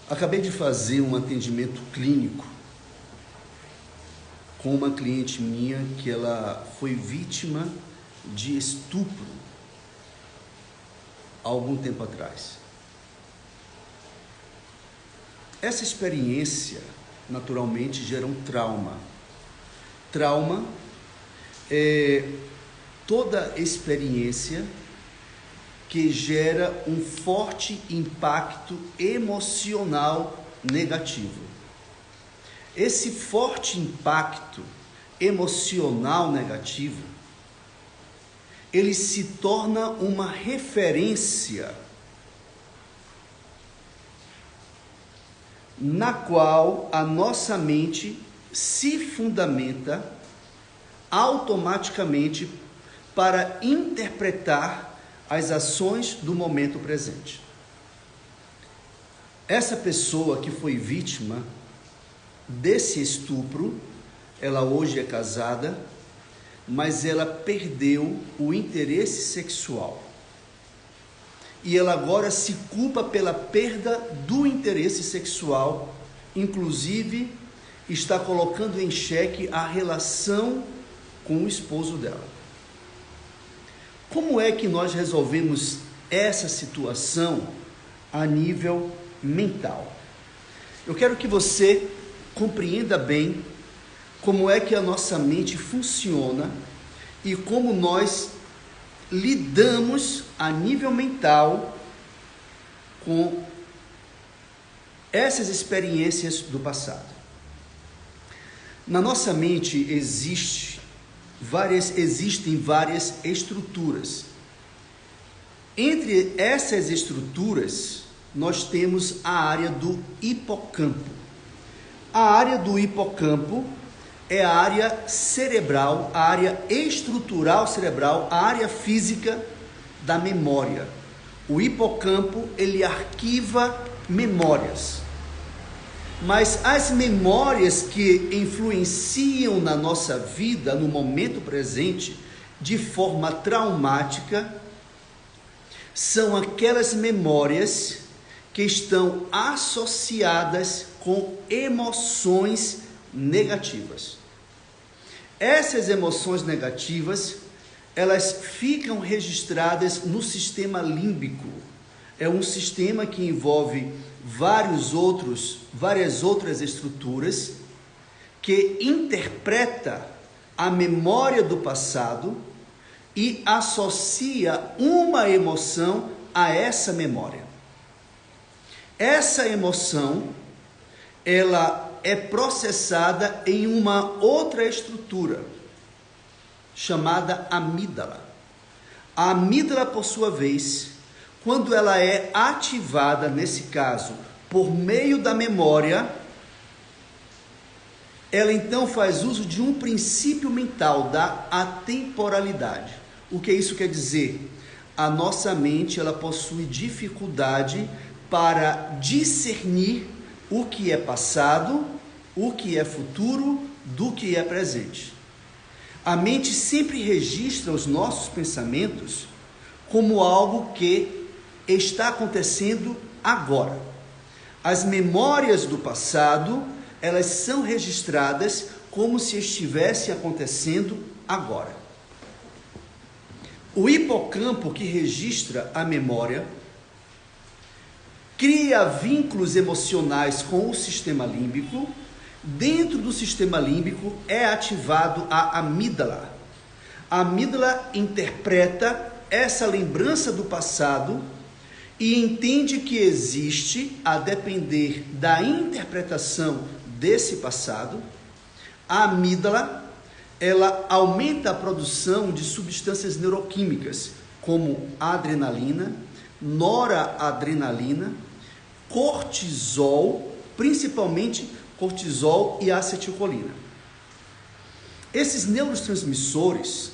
Acabei de fazer um atendimento clínico com uma cliente minha que ela foi vítima de estupro há algum tempo atrás. Essa experiência, naturalmente, gera um trauma. Trauma é toda experiência que gera um forte impacto emocional negativo. Esse forte impacto emocional negativo, ele se torna uma referência na qual a nossa mente se fundamenta automaticamente para interpretar as ações do momento presente. Essa pessoa que foi vítima desse estupro, ela hoje é casada, mas ela perdeu o interesse sexual. E ela agora se culpa pela perda do interesse sexual, inclusive está colocando em xeque a relação com o esposo dela. Como é que nós resolvemos essa situação a nível mental? Eu quero que você compreenda bem como é que a nossa mente funciona e como nós lidamos a nível mental com essas experiências do passado. Na nossa mente existem várias estruturas. Entre essas estruturas, nós temos a área do hipocampo. A área do hipocampo é a área cerebral, a área estrutural cerebral, a área física da memória. O hipocampo, ele arquiva memórias. Mas as memórias que influenciam na nossa vida, no momento presente, de forma traumática, são aquelas memórias que estão associadas com emoções negativas. Essas emoções negativas, elas ficam registradas no sistema límbico. É um sistema que envolve várias outras estruturas que interpreta a memória do passado e associa uma emoção a essa memória. Essa emoção, ela é processada em uma outra estrutura, chamada amígdala. A amígdala, por sua vez, quando ela é ativada, nesse caso, por meio da memória, ela então faz uso de um princípio mental da atemporalidade. O que isso quer dizer? A nossa mente, ela possui dificuldade para discernir o que é passado, o que é futuro, do que é presente. A mente sempre registra os nossos pensamentos como algo que está acontecendo agora. As memórias do passado, elas são registradas como se estivesse acontecendo agora. O hipocampo, que registra a memória, cria vínculos emocionais com o sistema límbico. Dentro do sistema límbico é ativado a amígdala. A amígdala interpreta essa lembrança do passado e entende que existe, a depender da interpretação desse passado, a amígdala, ela aumenta a produção de substâncias neuroquímicas, como adrenalina, noradrenalina, cortisol, principalmente cortisol e acetilcolina. Esses neurotransmissores,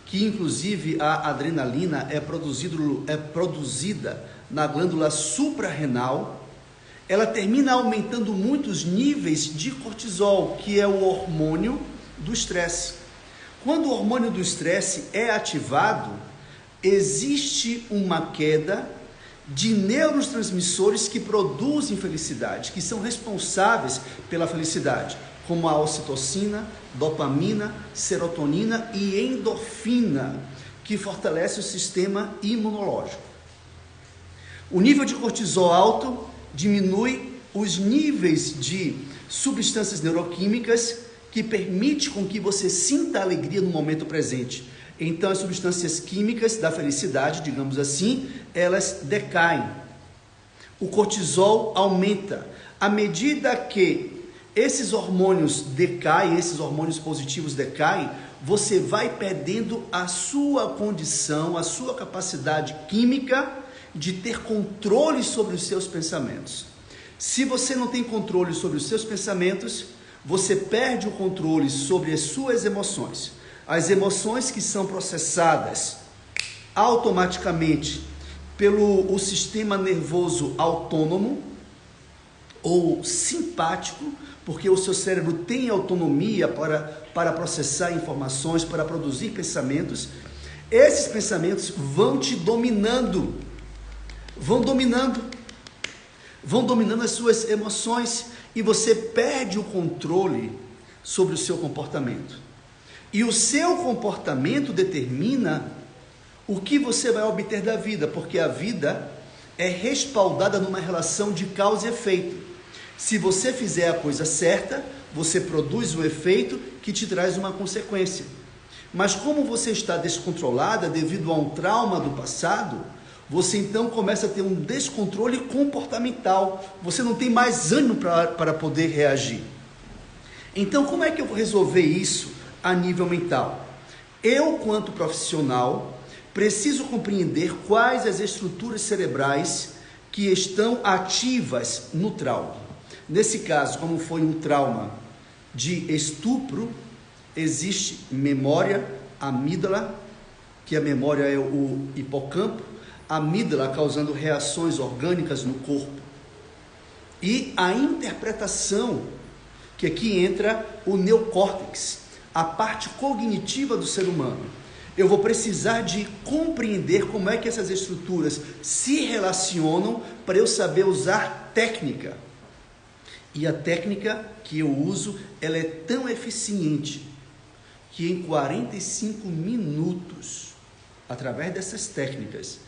que inclusive a adrenalina é produzida na glândula suprarrenal, ela termina aumentando muito os níveis de cortisol, que é o hormônio do estresse. Quando o hormônio do estresse é ativado, existe uma queda de neurotransmissores que produzem felicidade, que são responsáveis pela felicidade, como a ocitocina, dopamina, serotonina e endorfina, que fortalece o sistema imunológico. O nível de cortisol alto diminui os níveis de substâncias neuroquímicas que permite com que você sinta alegria no momento presente. Então, as substâncias químicas da felicidade, digamos assim, elas decaem. O cortisol aumenta. À medida que esses hormônios decaem, esses hormônios positivos decaem, você vai perdendo a sua condição, a sua capacidade química de ter controle sobre os seus pensamentos. Se você não tem controle sobre os seus pensamentos, você perde o controle sobre as suas emoções. As emoções que são processadas automaticamente pelo sistema nervoso autônomo ou simpático, porque o seu cérebro tem autonomia para processar informações, para produzir pensamentos. Esses pensamentos vão te dominando, vão dominando as suas emoções e você perde o controle sobre o seu comportamento. E o seu comportamento determina o que você vai obter da vida, porque a vida é respaldada numa relação de causa e efeito. Se você fizer a coisa certa, você produz um efeito que te traz uma consequência. Mas como você está descontrolada devido a um trauma do passado, você então começa a ter um descontrole comportamental. Você não tem mais ânimo para poder reagir. Então, como é que eu vou resolver isso a nível mental? Eu, quanto profissional, preciso compreender quais as estruturas cerebrais que estão ativas no trauma. Nesse caso, como foi um trauma de estupro, existe memória, amígdala, que a memória é o hipocampo, amígdala causando reações orgânicas no corpo, e a interpretação, que aqui entra o neocórtex, a parte cognitiva do ser humano. Eu vou precisar de compreender como é que essas estruturas se relacionam para eu saber usar técnica. E a técnica que eu uso, ela é tão eficiente que em 45 minutos, através dessas técnicas,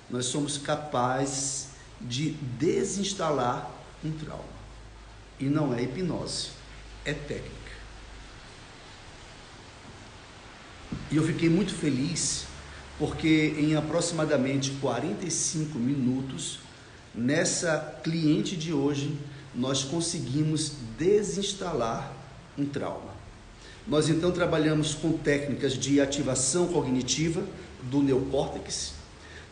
nós somos capazes de desinstalar um trauma. E não é hipnose, é técnica. E eu fiquei muito feliz porque em aproximadamente 45 minutos, nessa cliente de hoje, nós conseguimos desinstalar um trauma. Nós então trabalhamos com técnicas de ativação cognitiva do neocórtex,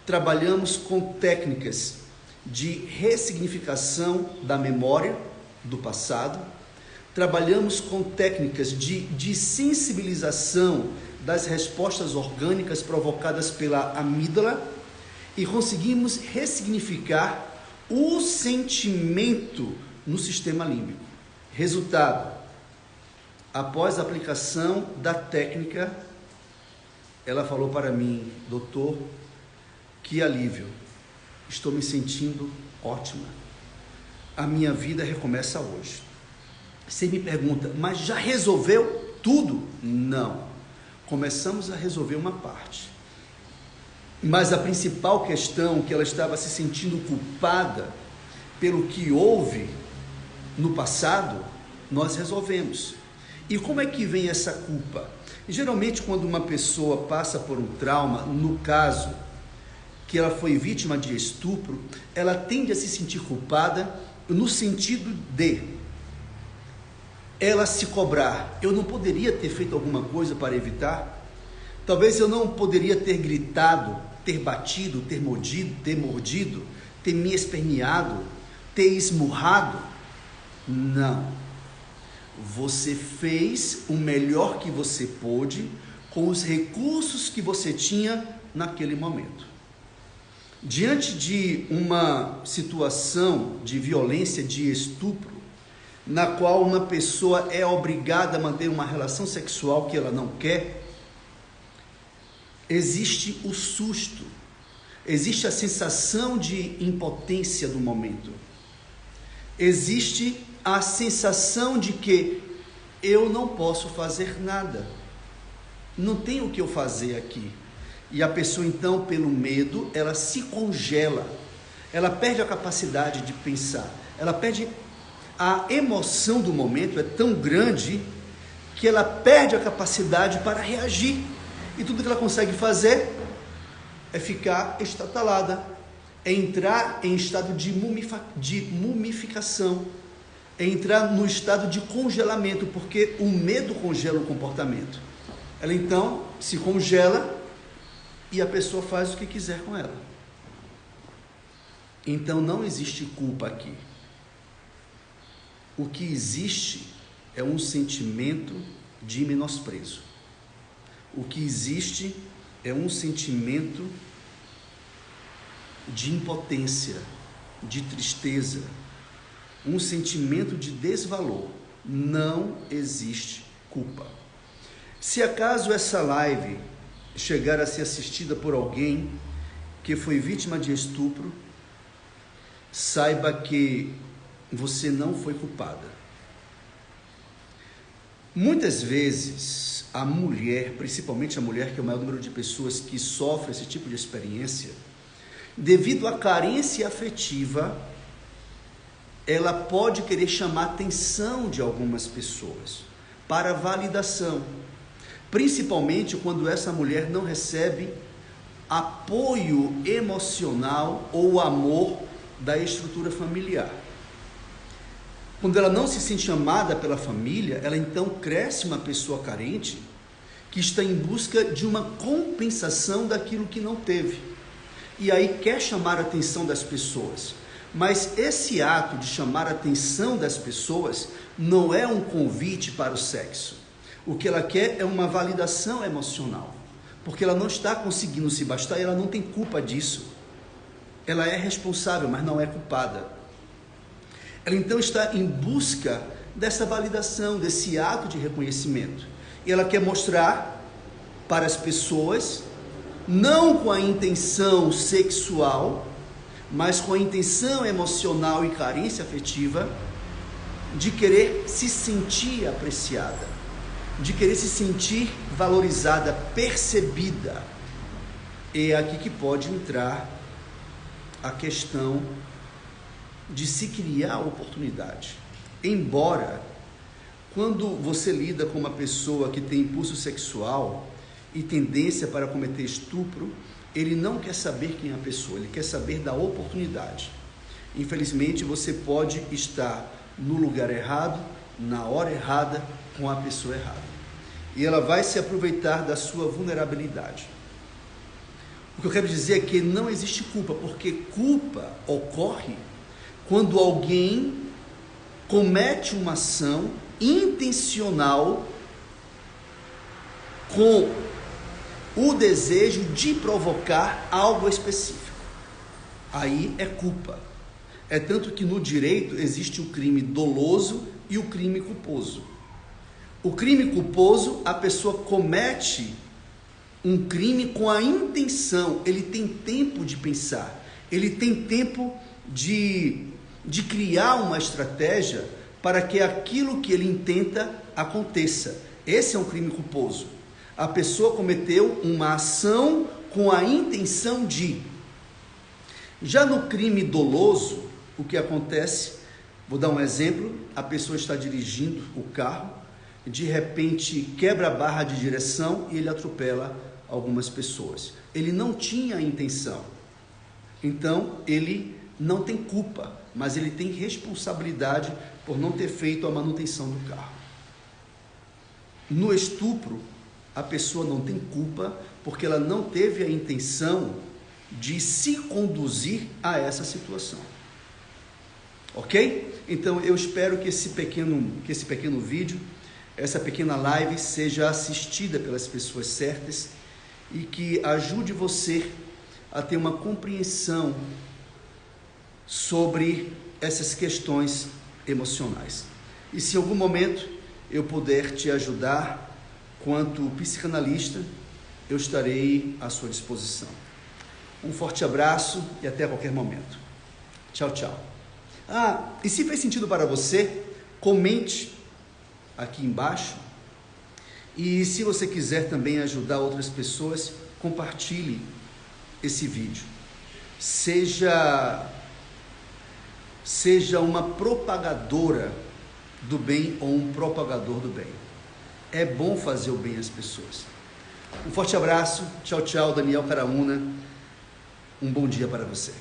trabalhamos com técnicas de ressignificação da memória do passado, trabalhamos com técnicas de sensibilização das respostas orgânicas provocadas pela amígdala e conseguimos ressignificar o sentimento no sistema límbico. Resultado: após a aplicação da técnica, ela falou para mim: doutor, que alívio, estou me sentindo ótima, a minha vida recomeça hoje. Você me pergunta, mas já resolveu tudo? Não, começamos a resolver uma parte, mas a principal questão, que ela estava se sentindo culpada pelo que houve no passado, nós resolvemos. E como é que vem essa culpa? Geralmente, quando uma pessoa passa por um trauma, no caso que ela foi vítima de estupro, ela tende a se sentir culpada no sentido de ela se cobrar: eu não poderia ter feito alguma coisa para evitar? Talvez eu não poderia ter gritado, ter batido, ter mordido, ter me esperneado, ter esmurrado? Não. Você fez o melhor que você pôde com os recursos que você tinha naquele momento. Diante de uma situação de violência, de estupro, na qual uma pessoa é obrigada a manter uma relação sexual que ela não quer, existe o susto, existe a sensação de impotência do momento, existe a sensação de que eu não posso fazer nada, não tenho o que eu fazer aqui. E a pessoa então, pelo medo, ela se congela, ela perde a capacidade de pensar, ela perde a emoção do momento, é tão grande que ela perde a capacidade para reagir, e tudo que ela consegue fazer é ficar estatalada, é entrar em estado de mumificação, é entrar no estado de congelamento, porque o medo congela o comportamento. Ela então se congela e a pessoa faz o que quiser com ela. Então não existe culpa aqui. O que existe é um sentimento de menosprezo. O que existe é um sentimento de impotência, de tristeza, um sentimento de desvalor. Não existe culpa. Se acaso essa live chegar a ser assistida por alguém que foi vítima de estupro, saiba que você não foi culpada. Muitas vezes a mulher, principalmente a mulher, que é o maior número de pessoas que sofrem esse tipo de experiência, devido à carência afetiva, ela pode querer chamar a atenção de algumas pessoas para validação, principalmente quando essa mulher não recebe apoio emocional ou amor da estrutura familiar. Quando ela não se sente amada pela família, ela então cresce uma pessoa carente que está em busca de uma compensação daquilo que não teve. E aí quer chamar a atenção das pessoas. Mas esse ato de chamar a atenção das pessoas não é um convite para o sexo. O que ela quer é uma validação emocional, porque ela não está conseguindo se bastar e ela não tem culpa disso. Ela é responsável, mas não é culpada. Ela então está em busca dessa validação, desse ato de reconhecimento. E ela quer mostrar para as pessoas, não com a intenção sexual, mas com a intenção emocional e carência afetiva, de querer se sentir apreciada, de querer se sentir valorizada, percebida. É aqui que pode entrar a questão de se criar oportunidade. Embora, quando você lida com uma pessoa que tem impulso sexual e tendência para cometer estupro, ele não quer saber quem é a pessoa, ele quer saber da oportunidade. Infelizmente, você pode estar no lugar errado, na hora errada, com a pessoa errada. E ela vai se aproveitar da sua vulnerabilidade. O que eu quero dizer é que não existe culpa, porque culpa ocorre quando alguém comete uma ação intencional com o desejo de provocar algo específico. Aí é culpa. É tanto que no direito existe o crime doloso e o crime culposo. O crime culposo, a pessoa comete um crime com a intenção, ele tem tempo de pensar, ele tem tempo de criar uma estratégia para que aquilo que ele intenta aconteça. Esse é um crime culposo. A pessoa cometeu uma ação com a intenção de. Já no crime doloso, o que acontece, vou dar um exemplo, a pessoa está dirigindo o carro, de repente quebra a barra de direção e ele atropela algumas pessoas. Ele não tinha a intenção, então ele não tem culpa, mas ele tem responsabilidade por não ter feito a manutenção do carro. No estupro, a pessoa não tem culpa porque ela não teve a intenção de se conduzir a essa situação. Ok? Então eu espero que esse pequeno vídeo, essa pequena live seja assistida pelas pessoas certas e que ajude você a ter uma compreensão sobre essas questões emocionais. E se em algum momento eu puder te ajudar quanto psicanalista, eu estarei à sua disposição. Um forte abraço e até qualquer momento. Tchau, tchau. E se fez sentido para você, comente aqui embaixo. E se você quiser também ajudar outras pessoas, compartilhe esse vídeo. Seja uma propagadora do bem ou um propagador do bem. É bom fazer o bem às pessoas. Um forte abraço. Tchau, tchau. Daniel Caraúna. Um bom dia para você.